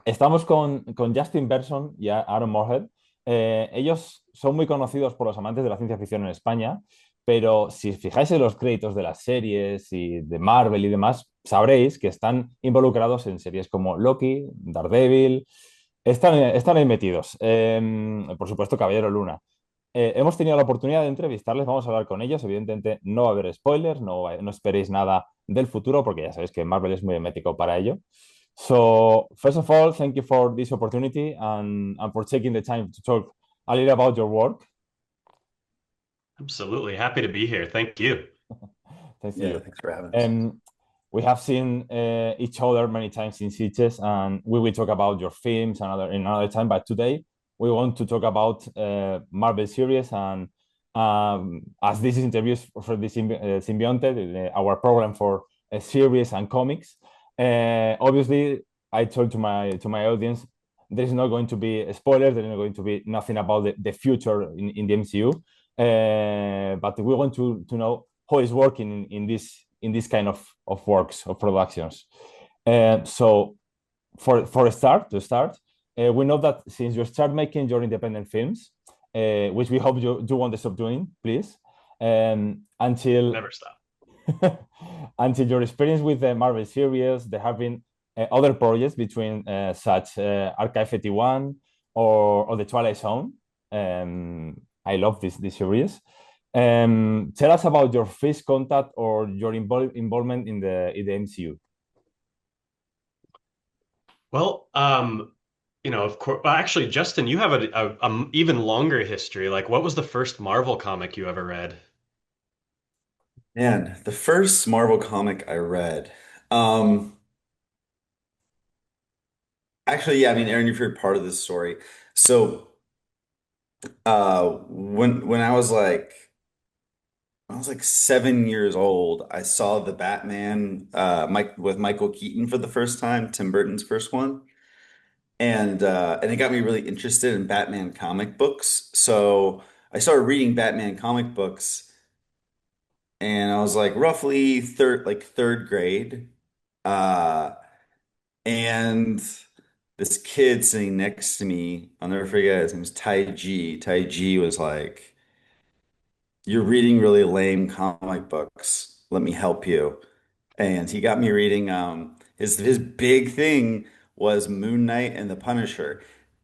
Estamos con Justin Benson y Aaron Moorhead. Ellos son muy conocidos por los amantes de la ciencia ficción en España, pero si os fijáis en los créditos de las series y de Marvel y demás, sabréis que están involucrados en series como Loki, Daredevil, están ahí metidos. Por supuesto, Caballero Luna. Hemos tenido la oportunidad de entrevistarles, vamos a hablar con ellos. Evidentemente, no va a haber spoilers, no esperéis nada del futuro, porque ya sabéis que Marvel es muy hermético para ello. So, first of all, thank you for this opportunity and for taking the time to talk a little about your work. Absolutely. Happy to be here. Thank you. Thanks to Yeah, you. thanks for having us. We have seen each other many times in Sitges, and we will talk about your films in another time. But today, we want to talk about Marvel series, and as this is interviews for the Simbionte, our program for series and comics. Obviously, I told to my audience there is not going to be a spoiler. There is not going to be nothing about the future in the MCU. But we want to know how it's working in this kind of works of productions. So for a start to start, we know that since you start making your independent films, which we hope you won't stop doing, please, until Never stop. until your experience with the Marvel series, there have been other projects between such Archive 81 or the Twilight Zone. I love this series. Tell us about your first contact or your involvement in the MCU. Well, of course, well, actually, Justin, you have a even longer history. Like, what was the first Marvel comic you ever read? Man, the first Marvel comic I read. Um, Actually, yeah, I mean, Aaron, you've heard part of this story. So, when I was like 7 years old, I saw the Batman Mike with Michael Keaton for the first time, Tim Burton's first one. And it got me really interested in Batman comic books. So I started reading Batman comic books, and I was like roughly third grade. Uh, and this kid sitting next to me, I'll never forget, his name was Tai G. Tai G was like, "You're reading really lame comic books. Let me help you." And he got me reading his big thing was Moon Knight and the Punisher.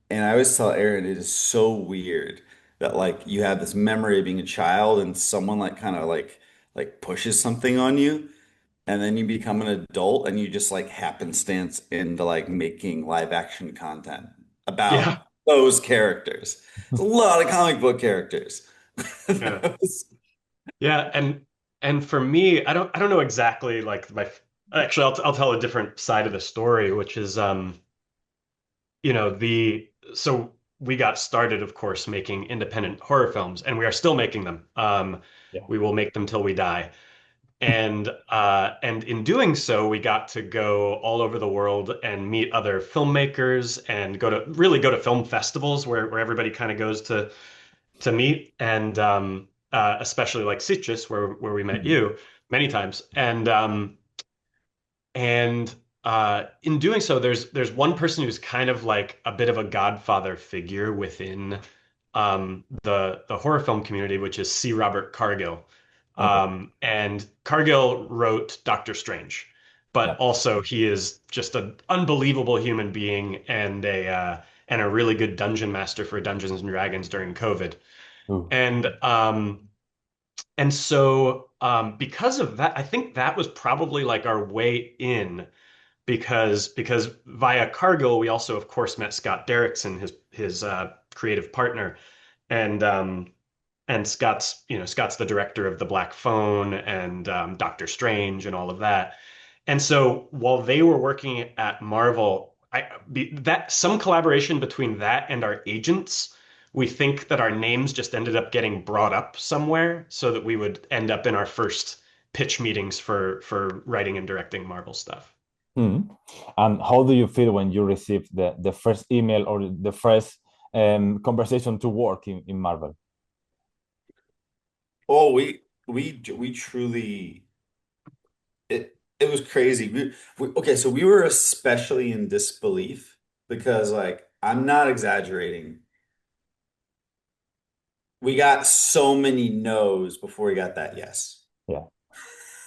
And I always tell Aaron it is so weird that like you have this memory of being a child and someone like kind of like pushes something on you, and then you become an adult and you just like happenstance into like making live action content Yeah, about those characters. It's a lot of comic book characters. yeah, yeah. And for me, I don't know exactly like my. Actually, I'll tell a different side of the story, which is the so we got started, of course, making independent horror films, and we are still making them. Yeah. We will make them till we die. And in doing so, we got to go all over the world and meet other filmmakers and go to film festivals where everybody kind of goes to meet, and especially like Citrus where we met Mhm. you many times. And in doing so, there's one person who's kind of like a bit of a godfather figure within the horror film community, which is C. Robert Cargill. Okay. And Cargill wrote Doctor Strange, but Yeah. also he is just an unbelievable human being and a really good dungeon master for Dungeons and Dragons during COVID. Ooh. And because of that, I think that was probably like our way in because via Cargill, we also, of course, met Scott Derrickson, his creative partner, and Scott's the director of The Black Phone and Doctor Strange and all of that. And so while they were working at Marvel, that some collaboration between that and our agents, we think that our names just ended up getting brought up somewhere so that we would end up in our first pitch meetings for writing and directing Marvel stuff. Mhm. And how do you feel when you receive the first email or the first conversation to work in Marvel? Oh, we truly it was crazy. Okay, so we were especially in disbelief because like I'm not exaggerating. We got so many no's before we got that yes. Yeah.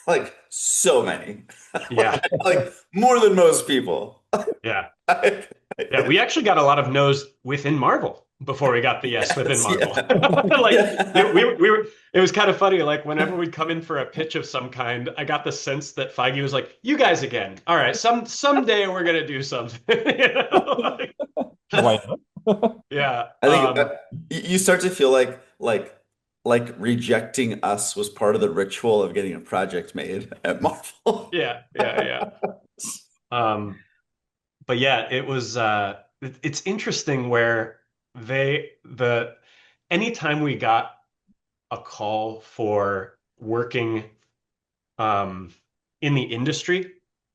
Like so many. Yeah, Like more than most people. yeah, yeah. We actually got a lot of no's within Marvel before we got the yes within Yes, Marvel. yeah. Like Yeah. we were. It was kind of funny. Like whenever we'd come in for a pitch of some kind, I got the sense that Feige was like, "You guys again. All right, someday we're gonna do something." You know? Like, Why not? yeah. I think you start to feel like rejecting us was part of the ritual of getting a project made at Marvel. Yeah. Yeah. Yeah. But yeah, it was it's interesting where the anytime we got a call for working um in the industry,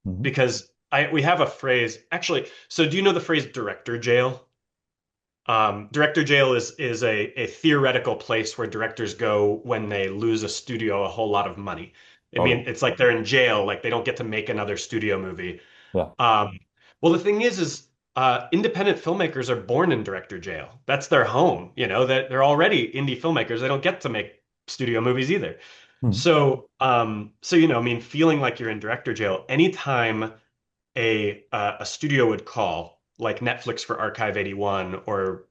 Mhm. because I we have a phrase actually, so do you know the phrase director jail? Director jail is a theoretical place where directors go when they lose a studio a whole lot of money. I mean, Okay. it's like they're in jail, like they don't get to make another studio movie. Yeah. Well, the thing is independent filmmakers are born in director jail. That's their home. You know, that they're already indie filmmakers. They don't get to make studio movies either. Mhm. So you know, I mean, feeling like you're in director jail anytime a studio would call, like Netflix for Archive 81, or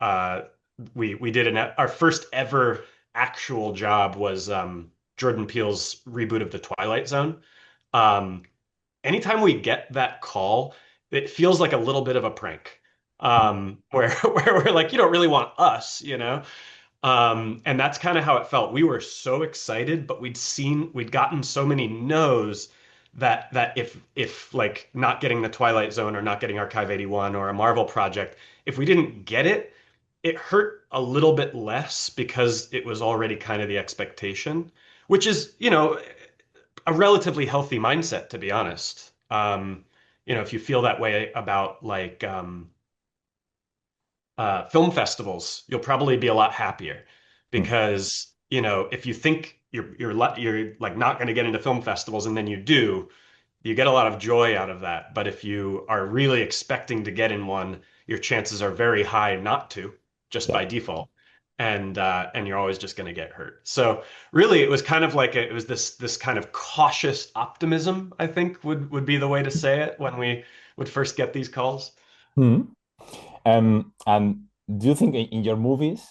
we did our first ever actual job was Jordan Peele's reboot of The Twilight Zone. Um, Anytime we get that call, it feels like a little bit of a prank. Where where we're like, you don't really want us, you know? And that's kind of how it felt. We were so excited, but we'd gotten so many no's that if like not getting the Twilight Zone or not getting Archive 81 or a Marvel project, if we didn't get it, it hurt a little bit less because it was already kind of the expectation, which is, you know, a relatively healthy mindset, to be honest. You know, if you feel that way about like film festivals, you'll probably be a lot happier Mm. because, you know, if you think you're like not going to get into film festivals and then you do, you get a lot of joy out of that. But if you are really expecting to get in one, your chances are very high not to, just Yeah. by default. And you're always just going to get hurt. So really, it was kind of like it was this kind of cautious optimism, I think would be the way to say it when we would first get these calls. Mhm. And do you think in your movies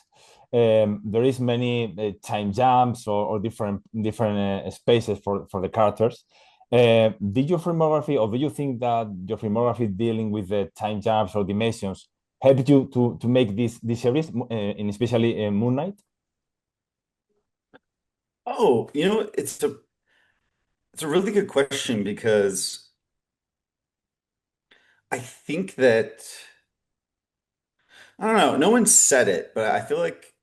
there is many time jumps or different spaces for the characters? Did your filmography, or do you think that your filmography dealing with the time jumps or dimensions helped you to make this series, in especially Moon Knight? Oh, it's a really good question because I think that I don't know, no one said it, but I feel like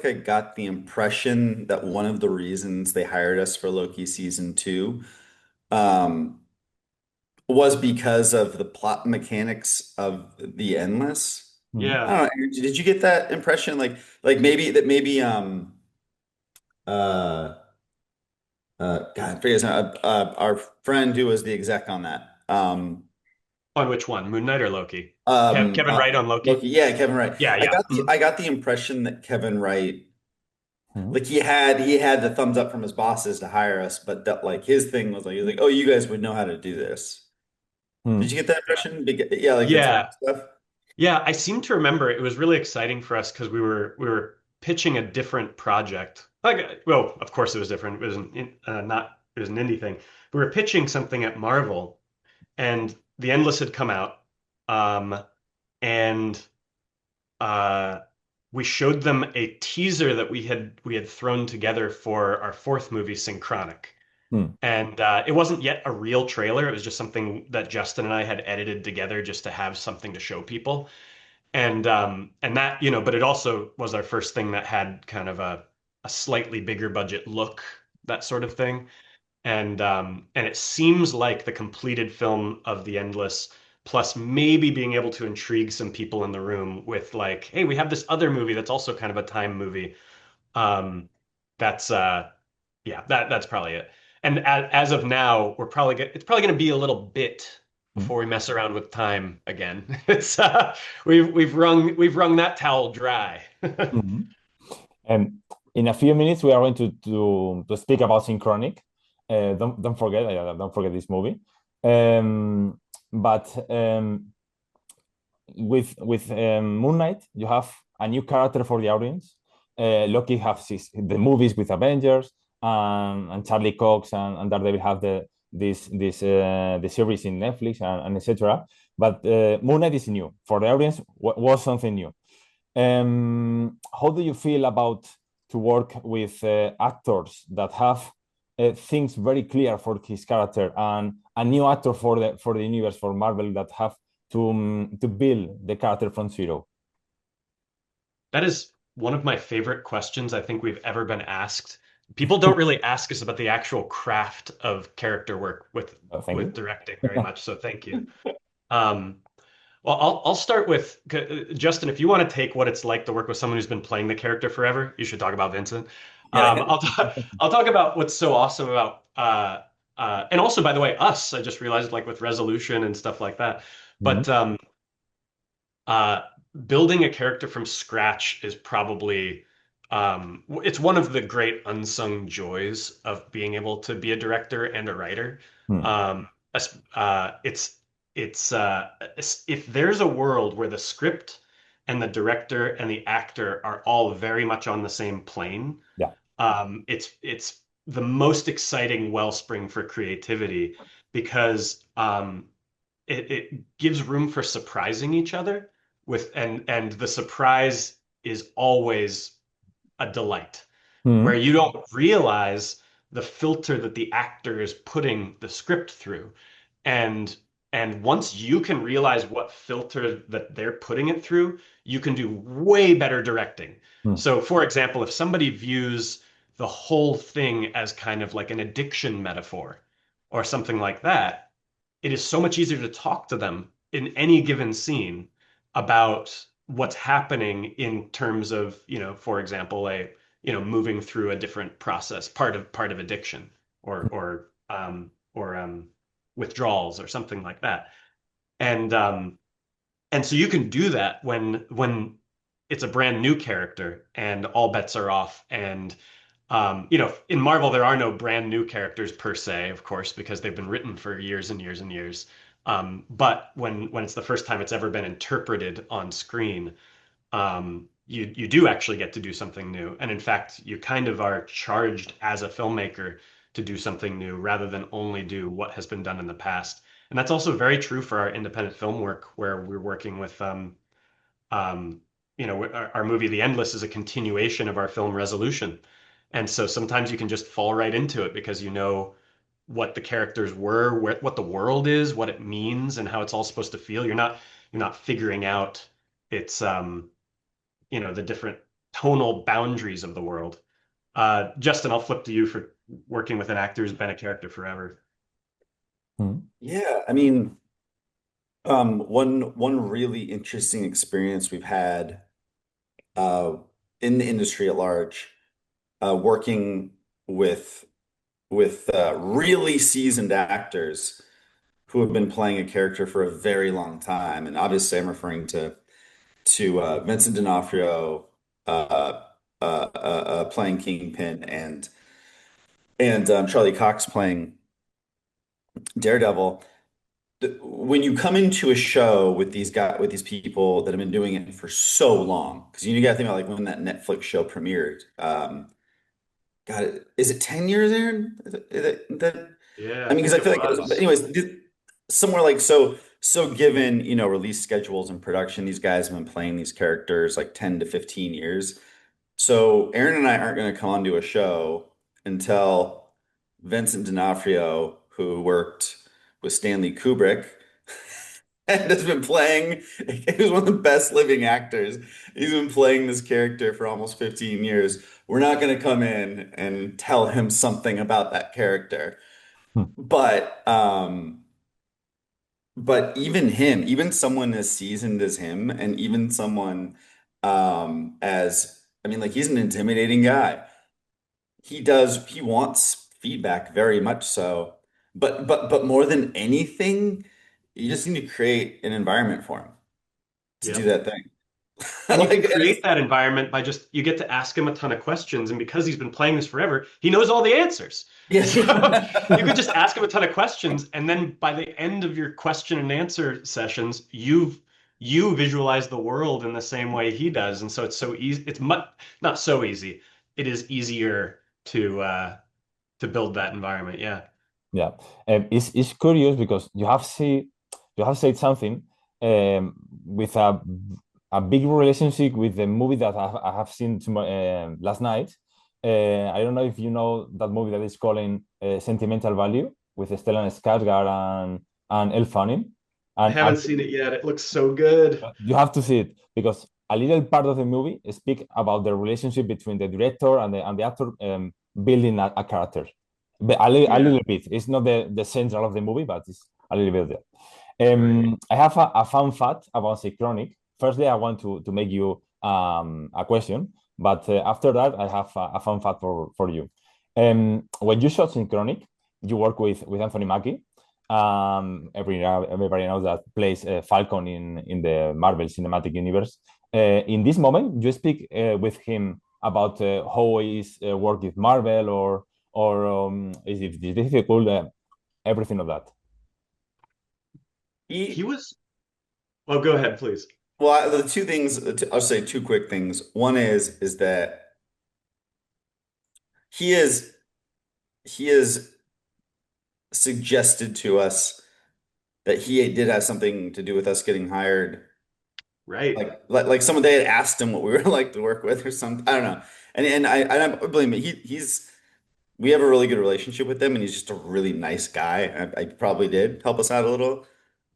I got the impression that one of the reasons they hired us for Loki season two um, was because of the plot mechanics of the Endless. Mhm. I Yeah. don't know. Did you get that impression? Like maybe uh God, I forget his name, our friend who was the exec on that. On which one? Moon Knight or Loki? Um Kevin uh, Wright on Loki? Loki, yeah, Kevin Wright. Yeah, I yeah. got the I got the impression that Kevin Wright, Mhm. like he had the thumbs up from his bosses to hire us, but that like his thing was like he was like, oh, you guys would know how to do this. Did you Mhm. get that impression? Yeah, like the time Yeah. stuff. Yeah, I seem to remember it was really exciting for us because we were pitching a different project. Like, well, of course it was different. It was not it was an indie thing. We were pitching something at Marvel, and The Endless had come out, um, and uh, we showed them a teaser that we had thrown together for our fourth movie, Synchronic. Mhm. And it wasn't yet a real trailer. It was just something that Justin and I had edited together just to have something to show people. And that, you know, but it also was our first thing that had kind of a slightly bigger budget look, that sort of thing. And it seems like the completed film of The Endless, plus maybe being able to intrigue some people in the room with like, hey, we have this other movie that's also kind of a time movie. Um, that's yeah, that's probably it. And as of now, it's probably going to be a little bit Mm. before we mess around with time again. It's we've wrung that towel dry. Mhm. And in a few minutes, we are going to speak about Synchronic. Don't forget this movie. But with Moon Knight, you have a new character for the audience. Loki has the movies with Avengers, and Charlie Cox and Daredevil have the series in Netflix and etc. But Moon Knight is new for the audience. Was something new. How do you feel about to work with actors that have things very clear for his character, and a new actor for the universe for Marvel that have to build the character from zero? That is one of my favorite questions I think we've ever been asked. People don't really ask us about the actual craft of character work Thank with you. directing very much, so thank you. Um, well, I'll start with Justin. If you want to take what it's like to work with someone who's been playing the character forever, you should talk about Vincent. Yeah. I'll talk about what's so awesome about and also by the way, us. I just realized like with resolution and stuff like that. Mhm. But uh, building a character from scratch is probably it's one of the great unsung joys of being able to be a director and a writer. Hmm. It's if there's a world where the script and the director and the actor are all very much on the same plane, Yeah. it's the most exciting wellspring for creativity because it gives room for surprising each other with and the surprise is always a delight where Hmm. you don't realize the filter that the actor is putting the script through. And and once you can realize what filter that they're putting it through, you can do way better directing. Hmm. So, for example, if somebody views the whole thing as kind of like an addiction metaphor or something like that, it is so much easier to talk to them in any given scene about what's happening in terms of, for example, moving through a different process, part of addiction or withdrawals or something like that. And and so you can do that when it's a brand new character and all bets are off. And in Marvel, there are no brand new characters per se, of course, because they've been written for years and years and years. But when it's the first time it's ever been interpreted on screen, you do actually get to do something new. And in fact, you kind of are charged as a filmmaker to do something new rather than only do what has been done in the past. And that's also very true for our independent film work, where we're working with um, our movie The Endless is a continuation of our film Resolution. And so sometimes you can just fall right into it because you know what the characters were, what the world is, what it means, and how it's all supposed to feel. You're not figuring out its the different tonal boundaries of the world. Justin, I'll flip to you for working with an actor who's been a character forever. Hmm. Yeah, I mean, one really interesting experience we've had uh, in the industry at large, working with really seasoned actors who have been playing a character for a very long time, and obviously I'm referring to Vincent D'Onofrio playing Kingpin, and Charlie Cox playing Daredevil. When you come into a show with these people that have been doing it for so long, because you got to think about like when that Netflix show premiered. God, is it 10 years, Aaron? Yeah, I I mean, because think I it feel like it was, but was. anyways, somewhere like so given, release schedules and production, these guys have been playing these characters like 10 to 15 years. So Aaron and I aren't going to come onto a show until Vincent D'Onofrio, who worked with Stanley Kubrick and has been playing, he was one of the best living actors. He's been playing this character for almost 15 years. We're not going to come in and tell him something about that character. Hmm. But even him, even someone as seasoned as him, and even someone as I mean, like he's an intimidating guy. He wants feedback very much so. But more than anything, you just need to create an environment for him to do Yep. that thing. And you can Like, create that environment by just you get to ask him a ton of questions, and because he's been playing this forever, he knows all the answers. So you could just ask him a ton of questions, and then by the end of your question and answer sessions, you visualize the world in the same way he does, and so it's so easy. It's much not so easy. It is easier to build that environment. Yeah. Yeah, it's curious because you have said something with a big relationship with the movie that I have seen last night. I don't know if you know that movie that is calling Sentimental Value with Stellan Skarsgård and Elle Fanning. I haven't seen it yet. It looks so good. You have to see it because a little part of the movie speak about the relationship between the director and the actor building a character. But a Yeah. little bit. It's not the central of the movie, but it's a little bit there. Right. I have a fun fact about Synchronic. Firstly, I want to make you a question, but after that, I have a fun fact for you. When you shot Synchronic, you work with Anthony Mackie. Everybody knows that plays Falcon in the Marvel Cinematic Universe. In this moment, you speak with him about how is work with Marvel or is it difficult? Everything of that. He was. Oh, go ahead, please. well, the two things, I'll say two quick things. One is that he is he is suggested to us that he did have something to do with us getting hired. Right. Like someone they had asked him what we were like to work with or something. I don't know. I don't believe me. He's we have a really good relationship with him, and he's just a really nice guy. I probably did help us out a little.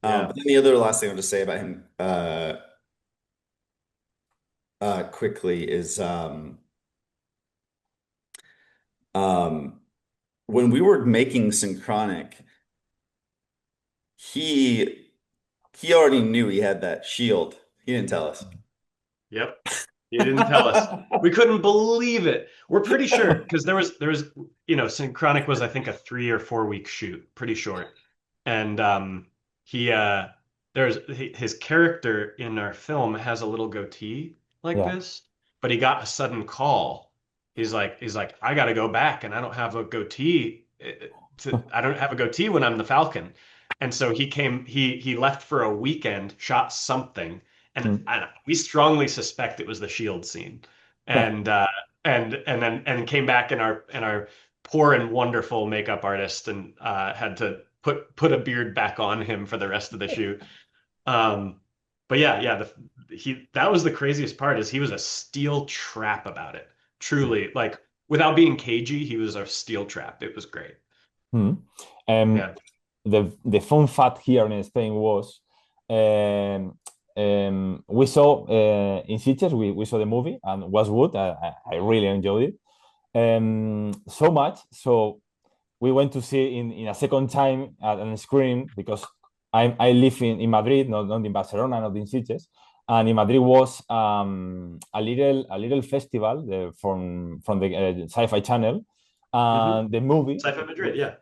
Yeah. But then the other last thing I'll just say about him quickly is um, when we were making Synchronic, he he already knew he had that shield. He didn't tell us. Yep. He didn't tell us. We couldn't believe it. We're pretty sure because there was Synchronic was I think a 3 or 4 week shoot, pretty short. And he there's his character in our film has a little goatee like Yeah. this, but he got a sudden call. He's like I got to go back and I don't have a goatee I don't have a goatee when I'm the Falcon. And so he left for a weekend, shot something, and Mm. we strongly suspect it was the Shield scene. And then came back in our poor and wonderful makeup artist and had to put a beard back on him for the rest of the shoot. Um, but yeah, he that was the craziest part is he was a steel trap about it. Truly, like without being cagey, he was a steel trap. It was great. Mm. Um, Yeah. the fun fact here in Spain was we saw in Sitges, we saw the movie and was good. I really enjoyed it so much. So we went to see in a second time at a screen because I live in Madrid, not in Barcelona, not in Sitges. And in Madrid was a little festival from the Sci-Fi Channel, Hmm. and the movie Sci-Fi Madrid, yeah.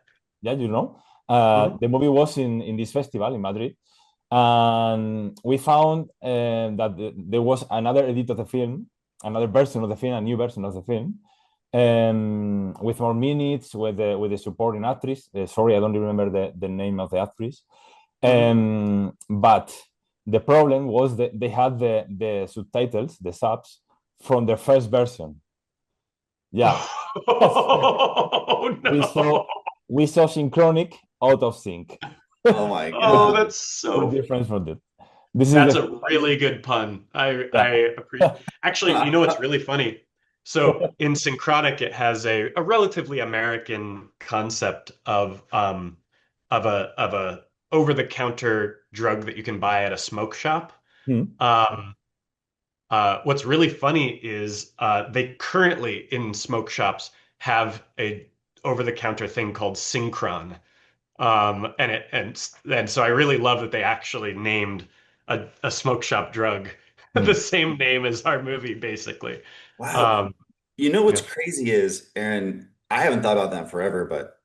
yeah, Hmm. the movie was in this festival in Madrid, and we found that there was another edit of the film, another version of the film, a new version of the film, with more minutes with the supporting actress. Sorry, I don't remember the name of the actress. Hmm. But the problem was that they had the subtitles, the subs, from the first version. Yeah. Oh we no. saw we saw synchronic out of sync. Oh my Oh, God. that's The so difference from that. This is that's the a really good pun. I yeah. appreciate. Actually, you know what's really funny? So in Synchronic, it has a relatively American concept of a over-the-counter drug that you can buy at a smoke shop. Hmm. Um, what's really funny is they currently in smoke shops have a over-the-counter thing called Synchron. And so I really love that they actually named a smoke shop drug the Hmm. same name as our movie, basically. Wow. Um, You know what's yeah. crazy is, and I haven't thought about that forever, but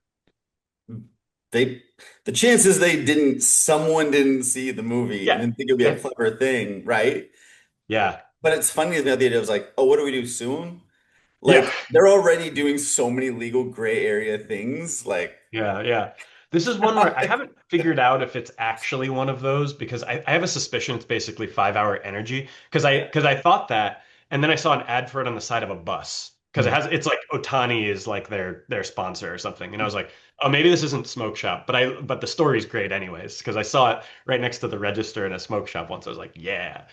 they the chances someone didn't see the movie and Yeah. didn't think it'd be a It- clever thing, right? yeah. But it's funny to me the idea was like, oh, what do we do soon? Yeah. Like they're already doing so many legal gray area things. Like, Yeah, yeah. This is one where I haven't figured out if it's actually one of those because I have a suspicion it's basically 5 Hour Energy yeah. because I thought that and then I saw an ad for it on the side of a bus because Hmm. it's like Otani is like their sponsor or something and I was like, oh, maybe this isn't Smoke Shop, but the story's great anyways because I saw it right next to the register in a smoke shop once. I was like, yeah.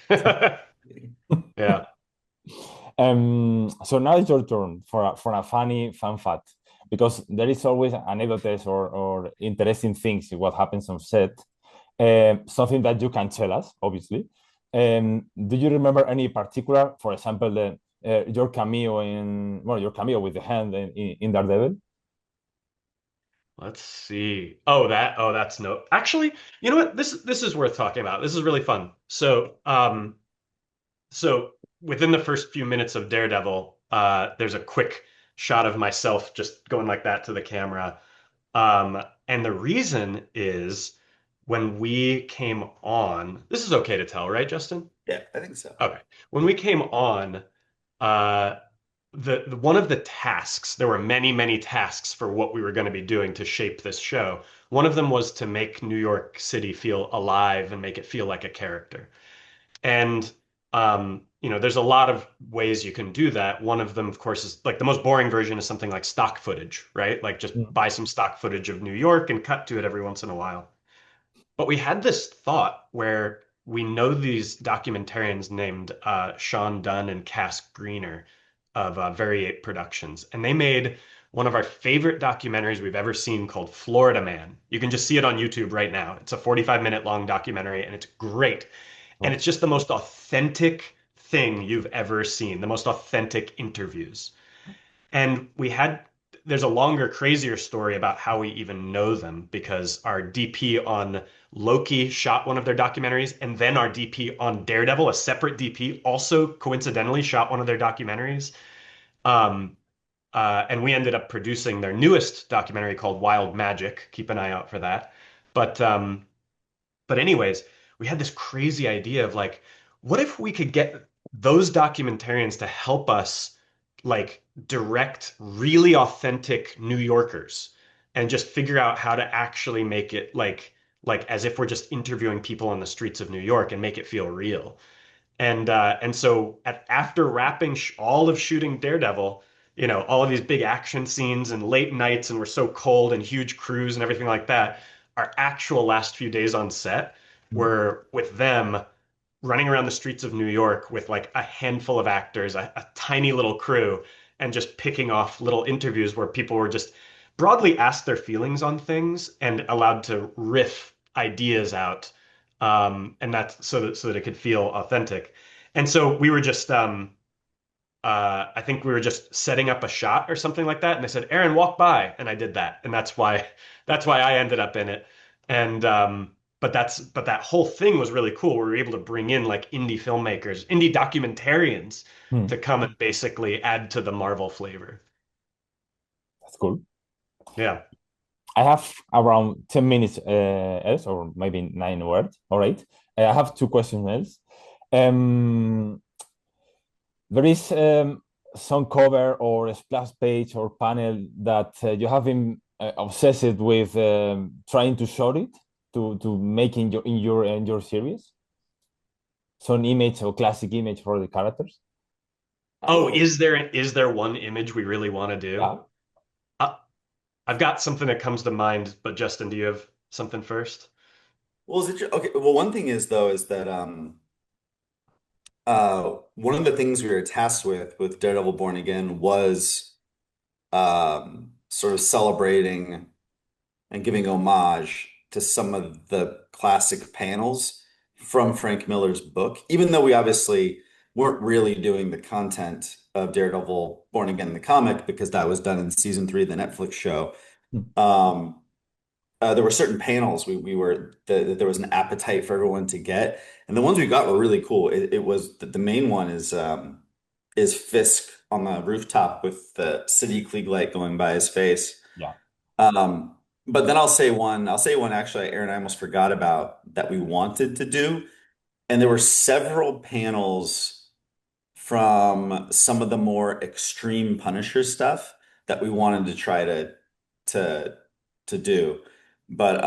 Yeah. So now it's your turn for a funny fun fact, because there is always anecdotes or interesting things in what happens on set. Something that you can tell us, obviously. Do you remember any particular, for example, your cameo your cameo with the hand in Daredevil? Let's see. That's no. Actually, you know what? This is worth talking about. This is really fun. So within the first few minutes of Daredevil, there's a quick shot of myself just going like that to the camera. And the reason is when we came on, this is okay to tell, right, Justin? Yeah, I think so. Okay. When we came on, uh, the one of the tasks, there were many, many tasks for what we were going to be doing to shape this show. One of them was to make New York City feel alive and make it feel like a character. And there's a lot of ways you can do that. One of them, of course, is like the most boring version is something like stock footage, right? Like just Mm. buy some stock footage of New York and cut to it every once in a while. But we had this thought where we know these documentarians named Sean Dunn and Cass Greener of Very Eight Productions, and they made one of our favorite documentaries we've ever seen called Florida Man. You can just see it on YouTube right now. It's a 45-minute long documentary, and it's great. And Oh. it's just the most authentic thing you've ever seen, the most authentic interviews. And there's a longer, crazier story about how we even know them because our DP on Loki shot one of their documentaries, and then our DP on Daredevil, a separate DP, also coincidentally shot one of their documentaries. Um, and we ended up producing their newest documentary called Wild Magic. Keep an eye out for that. But anyways, we had this crazy idea of like, what if we could get those documentarians to help us like direct really authentic New Yorkers and just figure out how to actually make it like as if we're just interviewing people on the streets of New York and make it feel real. And so after wrapping all of shooting Daredevil, all of these big action scenes and late nights, and we're so cold and huge crews and everything like that, our actual last few days on set Mm. were with them running around the streets of New York with like a handful of actors, a tiny little crew, and just picking off little interviews where people were just broadly asked their feelings on things and allowed to riff ideas out, and that's so that it could feel authentic. And so we were just, I think we were just setting up a shot or something like that, and they said, "Aaron, walk by," and I did that, and that's why I ended up in it. And but that whole thing was really cool. We were able to bring in like indie filmmakers, indie documentarians Hmm. to come and basically add to the Marvel flavor. That's cool. Yeah. I have around 10 minutes else, or maybe 9 words. All right. I have two questions else. Um, there is some cover or a splash page or panel that you have been obsessed with trying to show it to make in your series. Some image or classic image for the characters. Oh, Oh, is there one image we really want to do? Yeah. Uh, I've got something that comes to mind, but Justin, do you have something first? well, okay? Well, one thing is though is that one of the things we were tasked with Daredevil Born Again was sort of celebrating and giving homage to some of the classic panels from Frank Miller's book, even though we obviously weren't really doing the content of Daredevil Born Again, the comic, because that was done in season 3 of the Netflix show. Hmm. Um, there were certain panels that there was an appetite for everyone to get, and the ones we got were really cool. It was the main one is Fisk on the rooftop with the City Klieg light going by his face. Yeah. Um, but then I'll say one actually Aaron, I almost forgot about that we wanted to do. And there were several panels from some of the more extreme Punisher stuff that we wanted to try to to do. But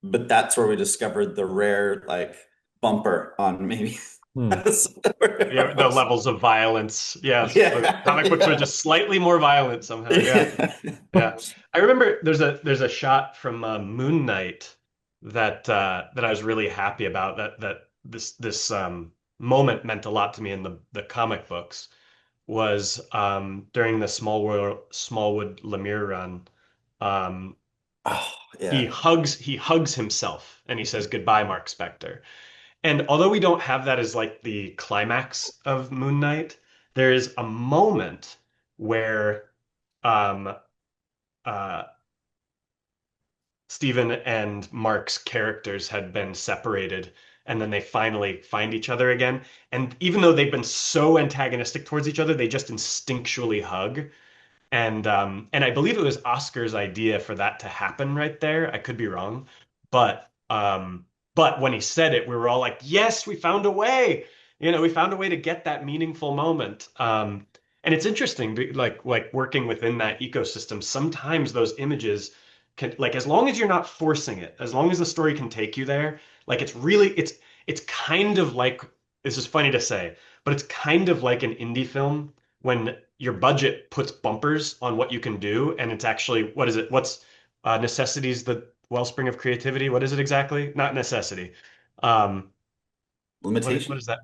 but that's where we discovered the rare like bumper on maybe Hmm. Yeah, the levels of violence. Yes, the yeah, comic books were yeah. just slightly more violent somehow. Yeah, Yeah. yeah. I remember there's a shot from Moon Knight that I was really happy about. That this moment meant a lot to me in the comic books was during the Smallwood Lemire run. Um, Oh, he yeah. hugs himself and he says goodbye, Mark Spector. And although we don't have that as like the climax of Moon Knight, there is a moment where um, uh, Stephen and Mark's characters had been separated, and then they finally find each other again. And even though they've been so antagonistic towards each other, they just instinctually hug. And I believe it was Oscar's idea for that to happen right there. I could be wrong, but when he said it, we were all like, "Yes, we found a way." We found a way to get that meaningful moment. And it's interesting, like working within that ecosystem. Sometimes those images can, like, as long as you're not forcing it, as long as the story can take you there, like it's kind of like this is funny to say, but it's kind of like an indie film when your budget puts bumpers on what you can do, and it's actually what is it? What's necessity is the wellspring of creativity? What is it exactly? Not necessity. Um, what Limitation? is that?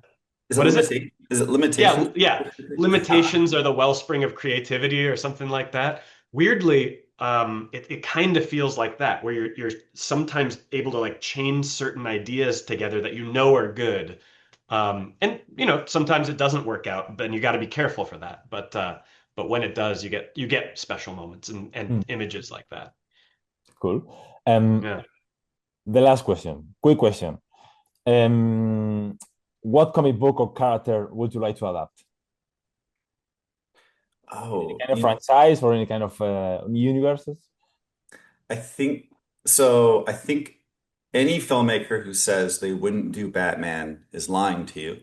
Is it What is it? limitation? Is it limitations? Yeah, yeah. Limitations are the wellspring of creativity, or something like that. Weirdly, it kind of feels like that, where you're sometimes able to like chain certain ideas together that you know are good. And sometimes it doesn't work out, then you got to be careful for that. But when it does, you get special moments and Hmm. images like that. Cool. Um, Yeah. the last question, quick question. Um, what comic book or character would you like to adapt? Any Oh, kind of franchise or any kind of universes? I think so. I think any filmmaker who says they wouldn't do Batman is lying to you.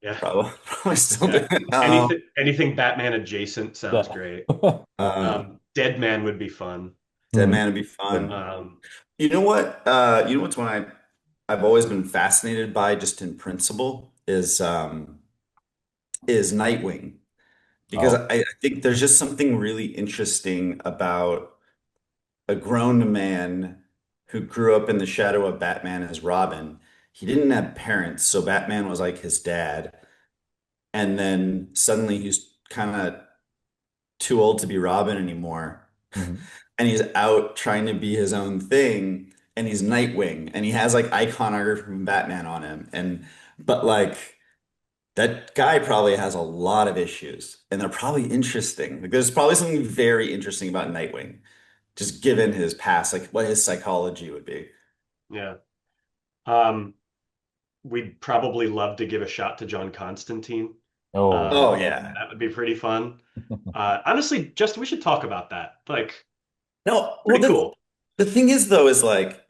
Yeah. Probably still Yeah. do it now. Anything Batman adjacent sounds Yeah. great. Uh, Dead Man would be fun. Dead Hmm. Man would be fun. Um, You know what? You know what's one I've always been fascinated by, just in principle, is Nightwing. Because Oh. I think there's just something really interesting about a grown man who grew up in the shadow of Batman as Robin. He didn't have parents, so Batman was like his dad. And then suddenly he's kind of too old to be Robin anymore. Mhm. And he's out trying to be his own thing. And he's Nightwing. And he has like iconography from Batman on him. But like, that guy probably has a lot of issues. And they're probably interesting. Like, there's probably something very interesting about Nightwing, just given his past, like what his psychology would be. yeah. Um, we'd probably love to give a shot to John Constantine. Oh. Oh, yeah. That would be pretty fun. Honestly, just we should talk about that. Like, No, well, pretty cool. the thing is though, is like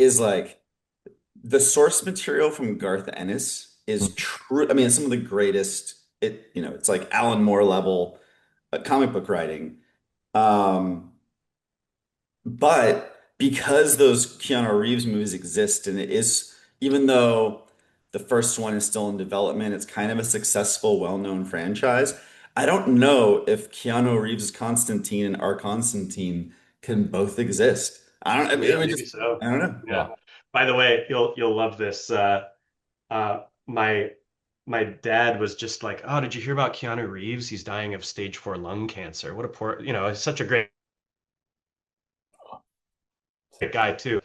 the source material from Garth Ennis is Mhm. true. I mean, it's some of the greatest. It's like Alan Moore level comic book writing. Um, but because those Keanu Reeves movies exist, and it is, even though the first one is still in development, it's kind of a successful, well-known franchise. I don't know if Keanu Reeves' Constantine and our Constantine can both exist. I don't. I mean, Yeah, I maybe just. so. I don't know. Yeah. By the way, you'll love this. Uh, my dad was just like, "Oh, did you hear about Keanu Reeves? He's dying of stage 4 lung cancer. What a poor, he's such a great guy too.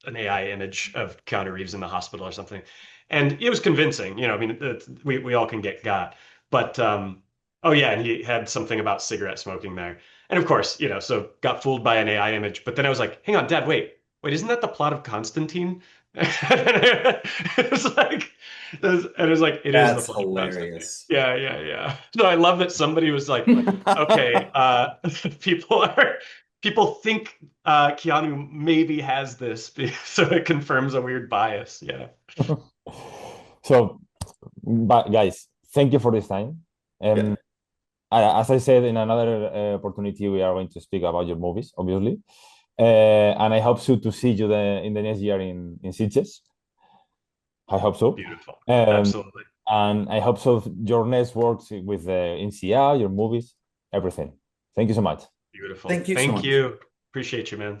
An AI image of Keanu Reeves in the hospital or something, and it was convincing. I mean, we all can get got, but oh yeah, and he had something about cigarette smoking there, and of course, so got fooled by an AI image. But then I was like, hang on, Dad, wait, isn't that the plot of Constantine? It was like, it is the That's plot of Constantine. hilarious. Yeah, yeah, yeah. So I love that somebody was like, okay, people are. people think Keanu maybe has this, so it confirms a weird bias. Yeah. So, but guys, thank you for this time. Yeah. As I said, in another opportunity, we are going to speak about your movies, obviously. And I hope so to see you in the next year in Sitges. I hope so. Beautiful. Um, Absolutely. and I hope so your next works with NCR, your movies, everything. Thank you so much. Beautiful. Thank you so Thank much. you. Appreciate you, man.